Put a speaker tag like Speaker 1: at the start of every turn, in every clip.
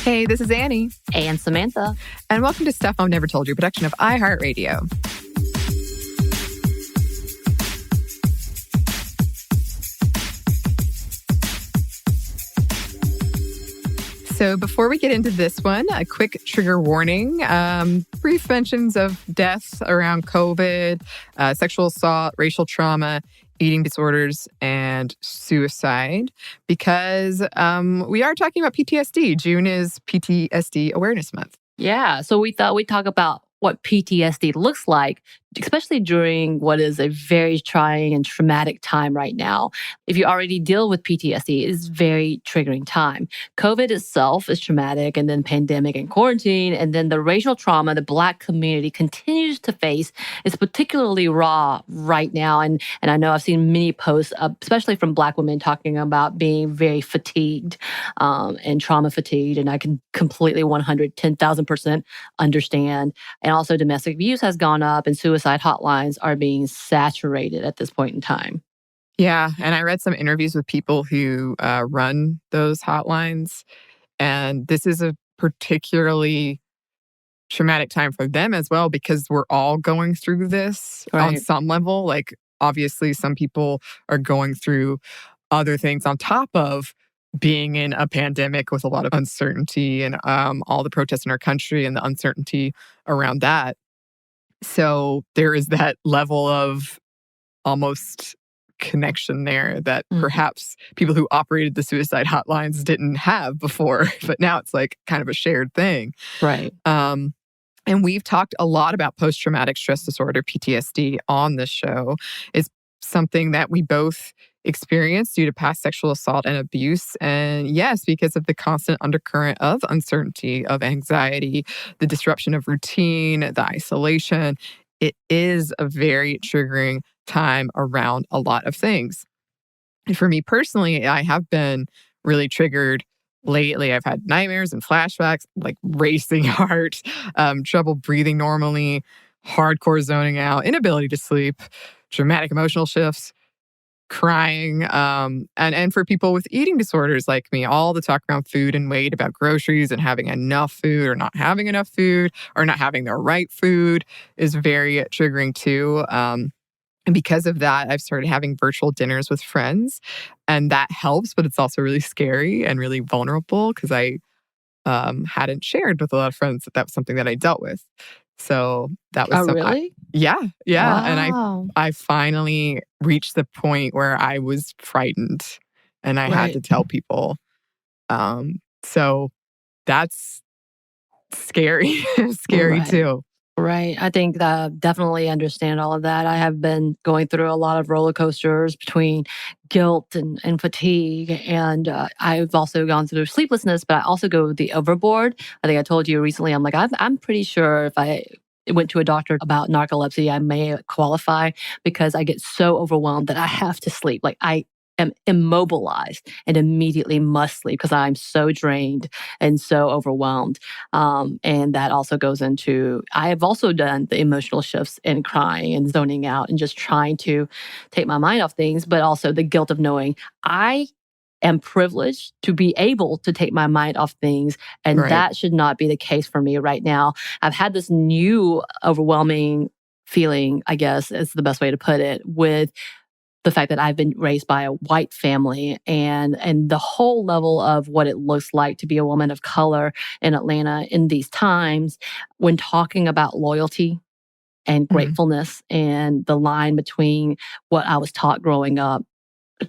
Speaker 1: Hey, this is Anney
Speaker 2: and Samantha.
Speaker 1: And welcome to Stuff I've Never Told You, production of iHeartRadio. So before we get into this one, a quick trigger warning. Brief mentions of deaths around COVID, sexual assault, racial trauma, eating disorders, and suicide, because we are talking about PTSD. June is PTSD Awareness Month.
Speaker 2: Yeah, so we thought we'd talk about what PTSD looks like, especially during what is a very trying and traumatic time right now. If you already deal with PTSD, it's a very triggering time. COVID itself is traumatic, and then pandemic and quarantine, and then the racial trauma the Black community continues to face is particularly raw right now. And I know I've seen many posts, especially from Black women, talking about being very fatigued and trauma fatigued. And I can completely 110,000% understand. And also domestic abuse has gone up, and suicide hotlines are being saturated at this point in time.
Speaker 1: Yeah, and I read some interviews with people who run those hotlines, and this is a particularly traumatic time for them as well, because we're all going through this on some level. Like, obviously, some people are going through other things on top of being in a pandemic with a lot of uncertainty and all the protests in our country and the uncertainty around that. So there is that level of almost connection there that perhaps people who operated the suicide hotlines didn't have before, but now it's like kind of a shared thing.
Speaker 2: Right.
Speaker 1: And we've talked a lot about post-traumatic stress disorder, PTSD, on this show. It's something that we both experienced due to past sexual assault and abuse. And yes, because of the constant undercurrent of uncertainty, of anxiety, the disruption of routine, the isolation, it is a very triggering time around a lot of things. And for me personally, I have been really triggered lately. I've had nightmares and flashbacks, like racing heart, trouble breathing normally, hardcore zoning out, inability to sleep, dramatic emotional shifts, crying, and for people with eating disorders like me, all the talk around food and weight, about groceries and having enough food or not having enough food or not having the right food is very triggering too. And because of that, I've started having virtual dinners with friends, and that helps, but it's also really scary and really vulnerable because I hadn't shared with a lot of friends that was something that I dealt with. So that was
Speaker 2: really?
Speaker 1: Yeah.
Speaker 2: Wow.
Speaker 1: And I finally reached the point where I was frightened and I had to tell people. So that's scary, too.
Speaker 2: Right. I think definitely understand all of that. I have been going through a lot of roller coasters between guilt and fatigue. And I've also gone through sleeplessness, but I also go the overboard. I think I told you recently, I'm like, I'm pretty sure if I went to a doctor about narcolepsy, I may qualify, because I get so overwhelmed that I have to sleep. Like, I am immobilized and immediately must sleep because I'm so drained and so overwhelmed. And that also goes into, I have also done the emotional shifts and crying and zoning out and just trying to take my mind off things, but also the guilt of knowing I am privileged to be able to take my mind off things. And that should not be the case for me right now. I've had this new overwhelming feeling, I guess is the best way to put it, with the fact that I've been raised by a white family and the whole level of what it looks like to be a woman of color in Atlanta in these times, when talking about loyalty and gratefulness and the line between what I was taught growing up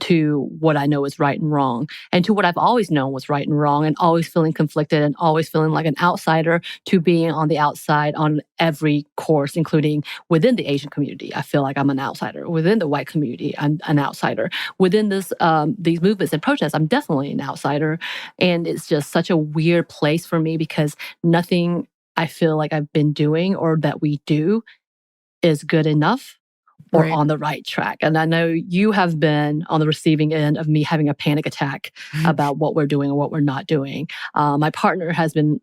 Speaker 2: to what I know is right and wrong, and to what I've always known was right and wrong, and always feeling conflicted and always feeling like an outsider, to being on the outside on every course, including within the Asian community. I feel like I'm an outsider. Within the white community, I'm an outsider. Within these movements and protests, I'm definitely an outsider. And it's just such a weird place for me, because nothing I feel like I've been doing or that we do is good enough or on the right track. And I know you have been on the receiving end of me having a panic attack about what we're doing and what we're not doing. My partner has been,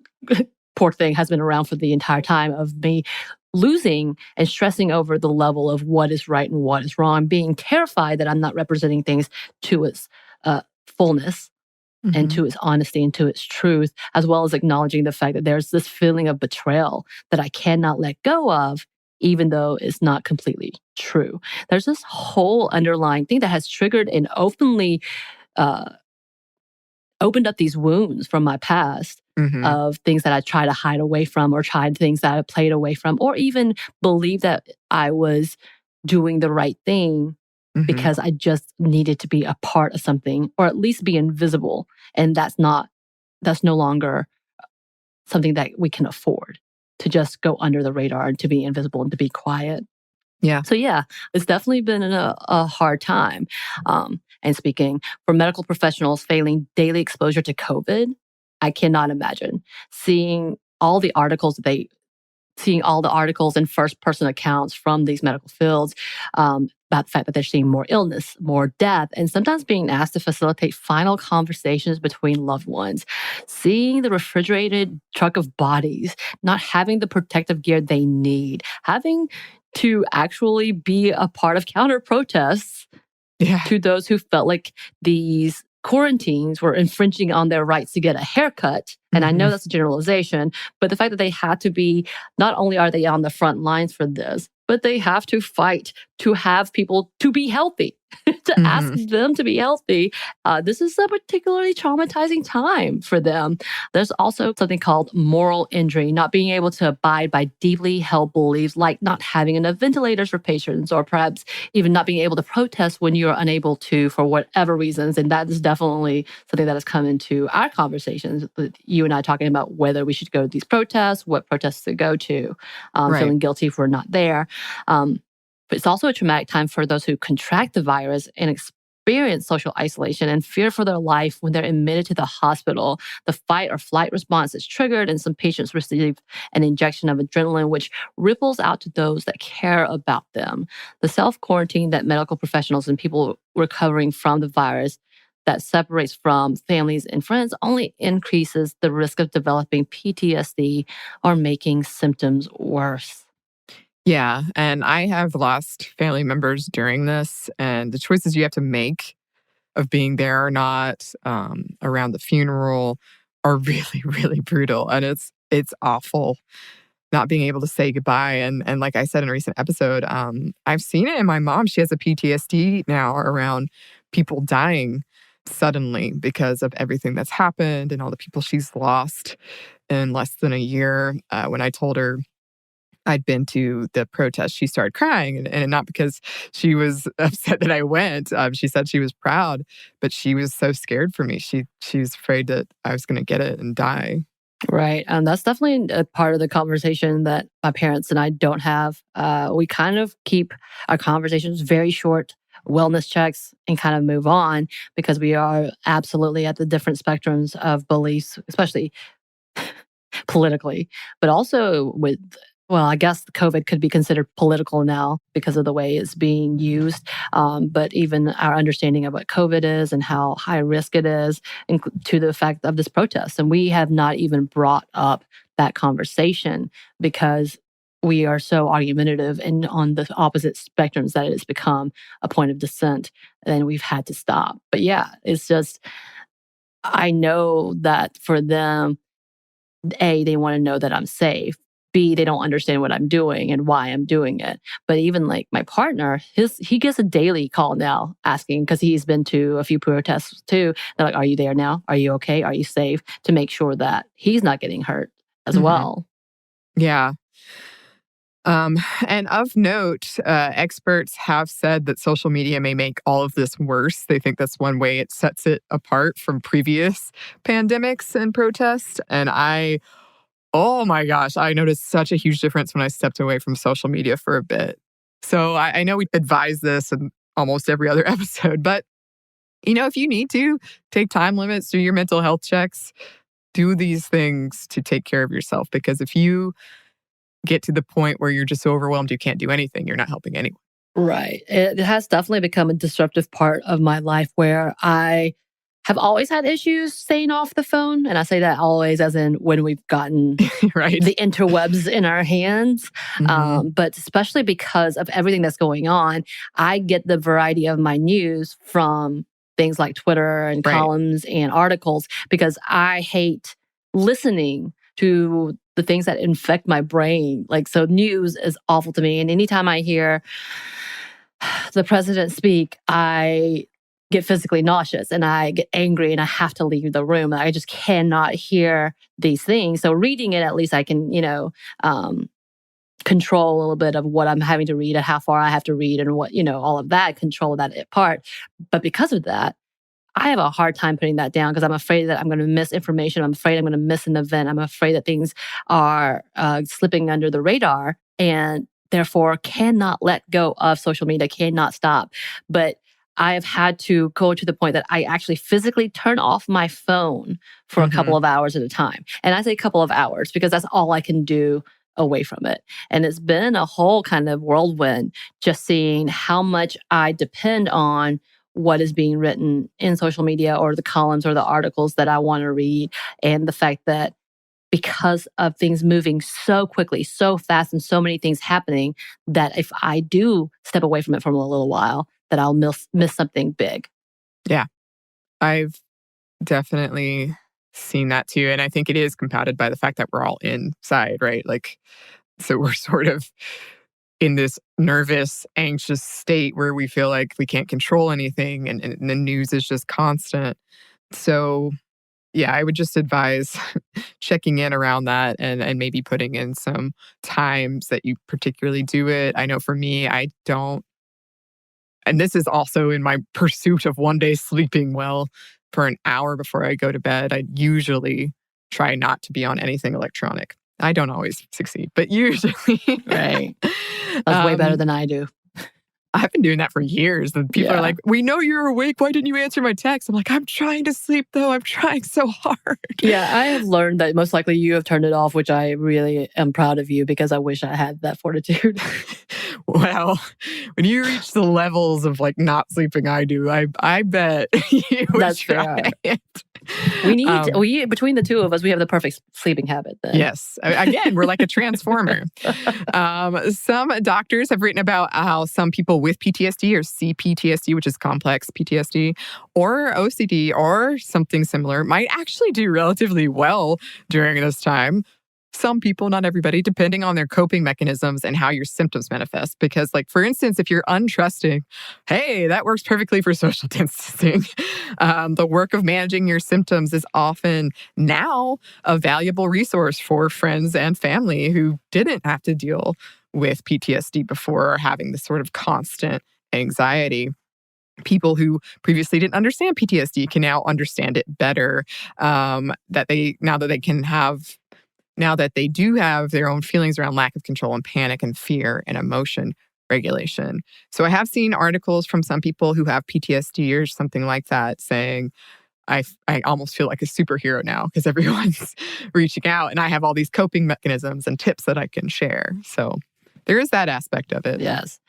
Speaker 2: poor thing, has been around for the entire time of me losing and stressing over the level of what is right and what is wrong, being terrified that I'm not representing things to its fullness. and
Speaker 1: Mhm.
Speaker 2: to its honesty and to its truth, as well as acknowledging the fact that there's this feeling of betrayal that I cannot let go of, even though it's not completely true. There's this whole underlying thing that has triggered and openly uh, opened up these wounds from my past
Speaker 1: Mhm.
Speaker 2: of things that I try to hide away from, or tried things that I played away from, or even believe that I was doing the right thing
Speaker 1: Mhm.
Speaker 2: because I just needed to be a part of something or at least be invisible. And that's no longer something that we can afford, to just go under the radar and to be invisible and to be quiet.
Speaker 1: Yeah.
Speaker 2: So yeah, it's definitely been a hard time. And speaking for medical professionals failing daily exposure to COVID, I cannot imagine seeing all the articles that they seeing all the articles and first person accounts from these medical fields about the fact that they're seeing more illness, more death, and sometimes being asked to facilitate final conversations between loved ones. Seeing the refrigerated truck of bodies, not having the protective gear they need, having to actually be a part of counter protests
Speaker 1: Yeah.
Speaker 2: to those who felt like these quarantines were infringing on their rights to get a haircut. And I know
Speaker 1: Mhm.
Speaker 2: that's a generalization, but the fact that they had to be, not only are they on the front lines for this, but they have to fight to have people to be healthy, to ask
Speaker 1: Mhm.
Speaker 2: them to be healthy. This is a particularly traumatizing time for them. There's also something called moral injury, not being able to abide by deeply held beliefs, like not having enough ventilators for patients, or perhaps even not being able to protest when you're unable to for whatever reasons. And that is definitely something that has come into our conversations with you and I, talking about whether we should go to these protests, what protests to go to,
Speaker 1: Right.
Speaker 2: feeling guilty if we're not there. But it's also a traumatic time for those who contract the virus and experience social isolation and fear for their life when they're admitted to the hospital. The fight or flight response is triggered, and some patients receive an injection of adrenaline, which ripples out to those that care about them. The self quarantine that medical professionals and people recovering from the virus that separates from families and friends only increases the risk of developing PTSD or making symptoms worse.
Speaker 1: Yeah, and I have lost family members during this, and the choices you have to make of being there or not, around the funeral are really, really brutal, and it's awful not being able to say goodbye, and like I said in a recent episode, I've seen it in my mom. She has a PTSD now around people dying suddenly because of everything that's happened and all the people she's lost in less than a year. When I told her I'd been to the protest, she started crying, and not because she was upset that I went. She said she was proud, but she was so scared for me. She was afraid that I was going to get it and die.
Speaker 2: Right. And that's definitely a part of the conversation that my parents and I don't have. We kind of keep our conversations very short, wellness checks, and kind of move on, because we are absolutely at the different spectrums of beliefs, especially politically, but also with, well, I guess COVID could be considered political now because of the way it's being used. But even our understanding of what COVID is and how high risk it is, to the fact of this protest. And we have not even brought up that conversation because we are so argumentative and on the opposite spectrums that it has become a point of dissent, and we've had to stop. But yeah, it's just, I know that for them, A, they want to know that I'm safe. B, they don't understand what I'm doing and why I'm doing it. But even like my partner, he gets a daily call now asking, because he's been to a few protests too. They're like, "Are you there now? Are you okay? Are you safe?" To make sure that he's not getting hurt as
Speaker 1: Mhm.
Speaker 2: well.
Speaker 1: Yeah. Um, and of note, experts have said that social media may make all of this worse. They think that's one way it sets it apart from previous pandemics and protests. And oh my gosh, I noticed such a huge difference when I stepped away from social media for a bit. So I know we advise this in almost every other episode, but if you need to take time limits, do your mental health checks, do these things to take care of yourself. Because if you get to the point where you're just so overwhelmed you can't do anything, you're not helping anyone.
Speaker 2: Right. It has definitely become a disruptive part of my life where I have always had issues staying off the phone. And I say that always as in when we've gotten
Speaker 1: Right?
Speaker 2: the interwebs in our hands.
Speaker 1: Hmm.
Speaker 2: But especially because of everything that's going on, I get the variety of my news from things like Twitter and
Speaker 1: Right.
Speaker 2: columns and articles, because I hate listening to the things that infect my brain. Like, so news is awful to me. And anytime I hear the president speak, I get physically nauseous and I get angry and I have to leave the room. I just cannot hear these things. So reading it, at least I can, control a little bit of what I'm having to read and how far I have to read and what, all of that, control that part. But because of that, I have a hard time putting that down because I'm afraid that I'm going to miss information. I'm afraid I'm going to miss an event. I'm afraid that things are slipping under the radar and therefore cannot let go of social media, cannot stop. But I have had to go to the point that I actually physically turn off my phone for a couple of hours at a time. And I say a couple of hours because that's all I can do away from it. And it's been a whole kind of whirlwind just seeing how much I depend on what is being written in social media or the columns or the articles that I want to read. And the fact that because of things moving so quickly, so fast, and so many things happening, that if I do step away from it for a little while, that I'll miss something big.
Speaker 1: Yeah, I've definitely seen that too. And I think it is compounded by the fact that we're all inside, right? Like, so we're sort of in this nervous, anxious state where we feel like we can't control anything and the news is just constant. So, yeah, I would just advise checking in around that and maybe putting in some times that you particularly do it. I know for me, I don't. And this is also in my pursuit of one day sleeping well for an hour before I go to bed. I usually try not to be on anything electronic. I don't always succeed, but usually.
Speaker 2: Right. That's way better than I do.
Speaker 1: I've been doing that for years. And people are like, we know you're awake. Why didn't you answer my text? I'm like, I'm trying to sleep, though. I'm trying so hard.
Speaker 2: Yeah, I have learned that most likely you have turned it off, which I really am proud of you because I wish I had that fortitude.
Speaker 1: Well, when you reach the levels of like not sleeping I do, I bet you would
Speaker 2: That's
Speaker 1: try
Speaker 2: fair.
Speaker 1: it.
Speaker 2: We need between the two of us, we have the perfect sleeping habit then.
Speaker 1: Yes. Again, we're like a transformer. Some doctors have written about how some people with PTSD or CPTSD, which is complex PTSD, or OCD or something similar might actually do relatively well during this time. Some people, not everybody, depending on their coping mechanisms and how your symptoms manifest. Because, like, for instance, if you're untrusting, hey, that works perfectly for social distancing. The work of managing your symptoms is often now a valuable resource for friends and family who didn't have to deal with PTSD before or having this sort of constant anxiety. People who previously didn't understand PTSD can now understand it better. Now that they do have their own feelings around lack of control and panic and fear and emotion regulation. So I have seen articles from some people who have PTSD or something like that saying, I almost feel like a superhero now because everyone's reaching out and I have all these coping mechanisms and tips that I can share. So there is that aspect of it.
Speaker 2: Yes.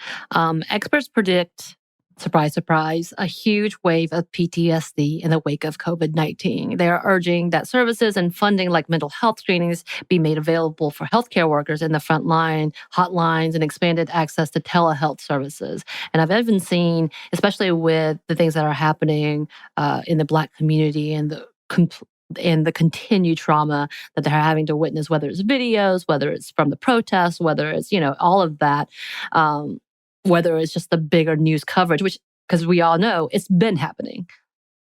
Speaker 2: Experts predict, surprise, surprise, a huge wave of PTSD in the wake of COVID-19. They are urging that services and funding like mental health screenings be made available for healthcare workers in the front line, hotlines, and expanded access to telehealth services. And I've even seen, especially with the things that are happening in the Black community and the continued trauma that they're having to witness, whether it's videos, whether it's from the protests, whether it's, all of that. Whether it's just the bigger news coverage, which, because we all know it's been happening.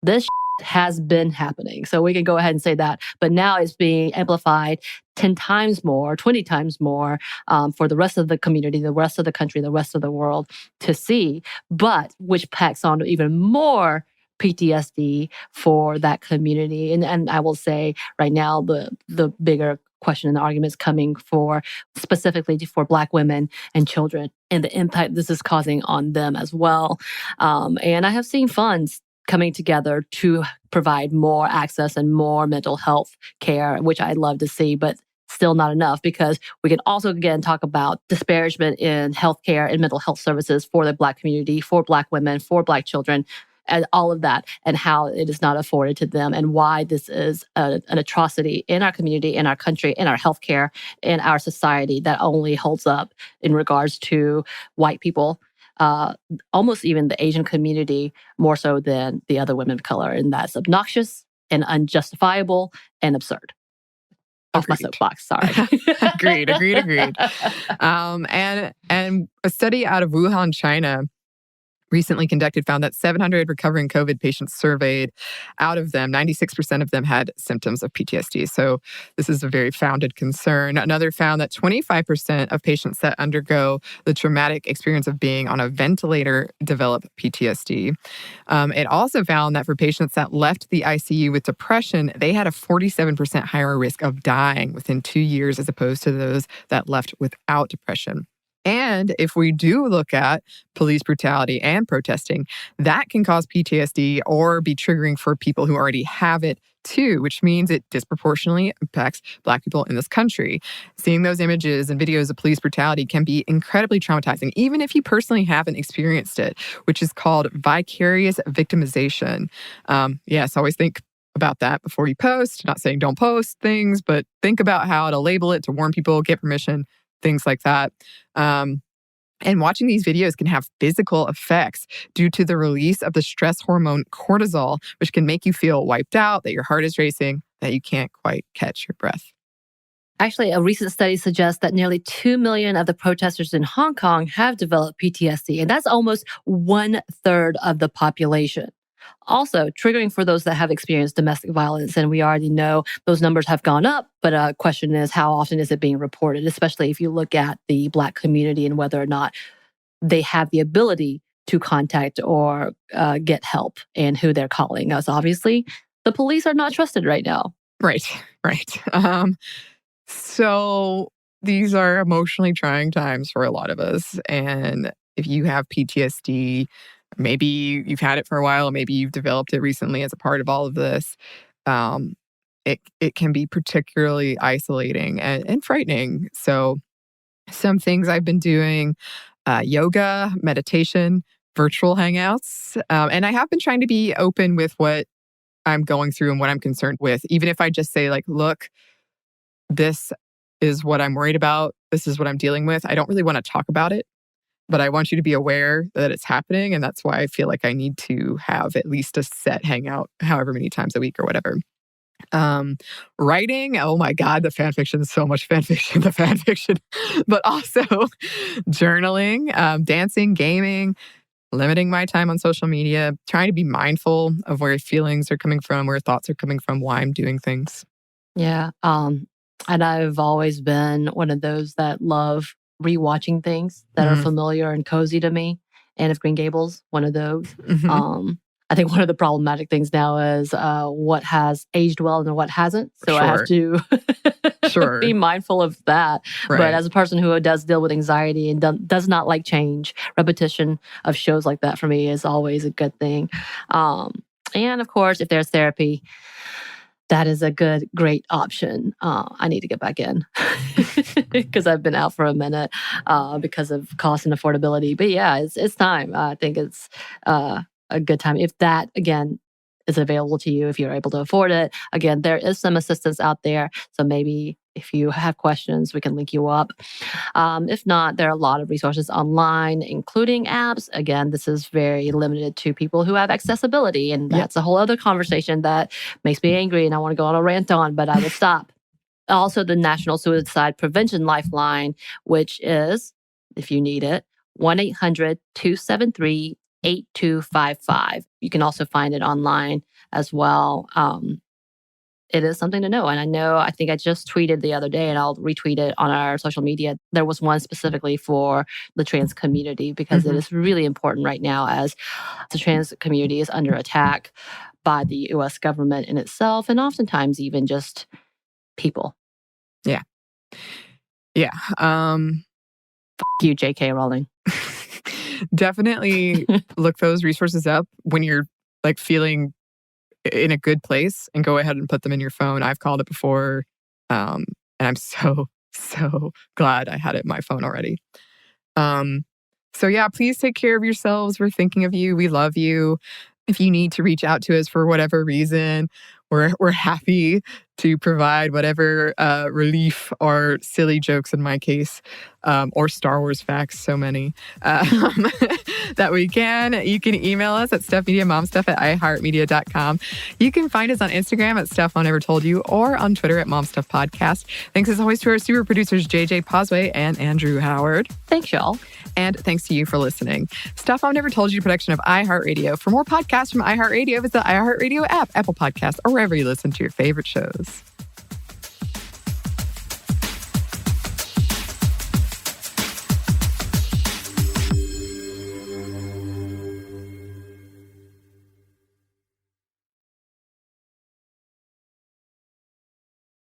Speaker 2: This has been happening. So we can go ahead and say that. But now it's being amplified 10 times more, 20 times more for the rest of the community, the rest of the country, the rest of the world to see, but which packs on even more PTSD for that community. And I will say right now, the bigger question and the arguments coming for specifically for Black women and children and the impact this is causing on them as well. And I have seen funds coming together to provide more access and more mental health care, which I'd love to see, but still not enough because we can also, again, talk about disparagement in healthcare and mental health services for the Black community, for Black women, for Black children, and all of that, and how it is not afforded to them, and why this is an atrocity in our community, in our country, in our healthcare, in our society that only holds up in regards to white people almost even the Asian community more so than the other women of color. And that's obnoxious and unjustifiable and absurd. Off my
Speaker 1: Agreed.
Speaker 2: soapbox, sorry.
Speaker 1: Agreed. And a study out of Wuhan, China, recently conducted found that 700 recovering COVID patients surveyed, out of them, 96% of them had symptoms of PTSD. So this is a very founded concern. Another found that 25% of patients that undergo the traumatic experience of being on a ventilator develop PTSD. It also found that for patients that left the ICU with depression, they had a 47% higher risk of dying within 2 years as opposed to those that left without depression. And if we do look at police brutality and protesting, that can cause PTSD or be triggering for people who already have it too, which means it disproportionately impacts Black people in this country. Seeing those images and videos of police brutality can be incredibly traumatizing, even if you personally haven't experienced it, which is called vicarious victimization. Yes, always think about that before you post. Not saying don't post things, but think about how to label it, to warn people, get permission, things like that. And watching these videos can have physical effects due to the release of the stress hormone cortisol, which can make you feel wiped out, that your heart is racing, that you can't quite catch your breath.
Speaker 2: Actually, a recent study suggests that nearly 2 million of the protesters in Hong Kong have developed PTSD, and that's almost 1/3 of the population. Also, triggering for those that have experienced domestic violence, and we already know those numbers have gone up, but a question is how often is it being reported, especially if you look at the Black community and whether or not they have the ability to contact or get help and who they're calling. As obviously, the police are not trusted right now.
Speaker 1: Right. So these are emotionally trying times for a lot of us. And if you have PTSD, maybe you've had it for a while, maybe you've developed it recently as a part of all of this. Um, it can be particularly isolating and frightening. So some things I've been doing, yoga, meditation, virtual hangouts. And I have been trying to be open with what I'm going through and what I'm concerned with. Even if I just say like, look, this is what I'm worried about. This is what I'm dealing with. I don't really want to talk about it, but I want you to be aware that it's happening. And that's why I feel like I need to have at least a set hangout, however many times a week or whatever. Writing, oh my God, the fan fiction, so much fan fiction, but also journaling, dancing, gaming, limiting my time on social media, trying to be mindful of where feelings are coming from, where thoughts are coming from, why I'm doing things.
Speaker 2: Yeah. And I've always been one of those that love rewatching things that are familiar and cozy to me. Anne of Green Gables, one of those. I think one of the problematic things now is what has aged well and what hasn't. So I have to be mindful of that.
Speaker 1: Right.
Speaker 2: But as a person who does deal with anxiety and does not like change, repetition of shows like that for me is always a good thing. And of course, if there's therapy, that is a great option. I need to get back in because I've been out for a minute because of cost and affordability. But yeah, it's time. I think it's a good time. If that, again, is available to you, if you're able to afford it. Again, there is some assistance out there. So maybe if you have questions, we can link you up. If not, there are a lot of resources online, including apps. Again, this is very limited to people who have accessibility. And that's a whole other conversation that makes me angry and I want to go on a rant on, but I will stop. Also, the National Suicide Prevention Lifeline, which is, if you need it, 1-800-273-8255. You can also find it online as well. It is something to know. And I think I just tweeted the other day, and I'll retweet it on our social media. There was one specifically for the trans community because it is really important right now as the trans community is under attack by the US government in itself, and oftentimes even just people.
Speaker 1: Yeah.
Speaker 2: You, J.K. Rowling.
Speaker 1: Definitely look those resources up when you're like feeling in a good place and go ahead and put them in your phone. I've called it before. And I'm so glad I had it in my phone already. So yeah, please take care of yourselves. We're thinking of you. We love you. If you need to reach out to us for whatever reason, we're happy to provide whatever relief or silly jokes in my case, or Star Wars facts, so many. that we can. You can email us at stuffmediamomstuff@iheartmedia.com. You can find us on Instagram at Stuff Mom Never Told You or on Twitter at MomStuffPodcast. Thanks as always to our super producers, JJ Posway and Andrew Howard.
Speaker 2: Thanks, y'all.
Speaker 1: And thanks to you for listening. Stuff Mom Never Told You, production of iHeartRadio. For more podcasts from iHeartRadio, visit the iHeartRadio app, Apple Podcasts, or wherever you listen to your favorite shows.